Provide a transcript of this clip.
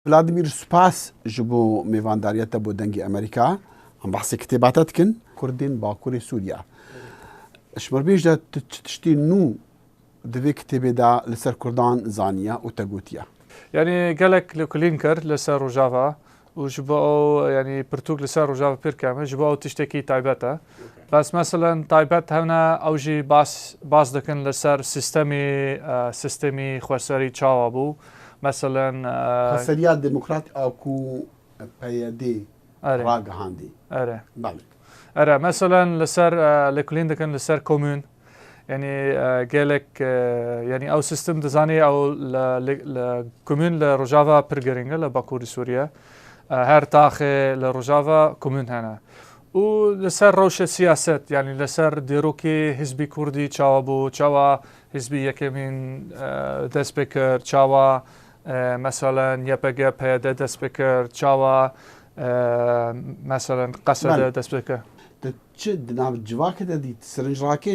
ڤلادمێر سوپاس ji bo mêvandariyê te bo dengê Amerîka em behsê kitêba te dikin Kurdên Bakurê Sûriya. Ji ber de tiştî nû di vê kitêbê de li ser Kurdan zaniye û te gotiye. Yani gelek lêkolîn kir li ser rojava û ji bo yani pirtûk li ser rojava pir keme ji bo ew tiştekî taybet e. Bes meselen taybet hewne ew jî bas dikin li ser sistemî xweserî çawa bû. Mesela Xweseriya Demokrat a ku PYD ragihandî. Ere mesela li ser lêkolîn dikin li ser komûn. Yani gelek yani ew sistem dizanî ew li komûn li Rojava pir giring e li Bakurê Sûriye. Her taxê li Rojava komûn hene. û li ser rewşa siyaset yani li ser dêrokê Hizbî Kurdî çawa bû, çawa Hizbî Yekemîn dest pê kir, çawa mesela YPG PYD dest pê kir, çawa mesela Qesede dest pê kir. Çi di nav civakê de dît sirinj rakêj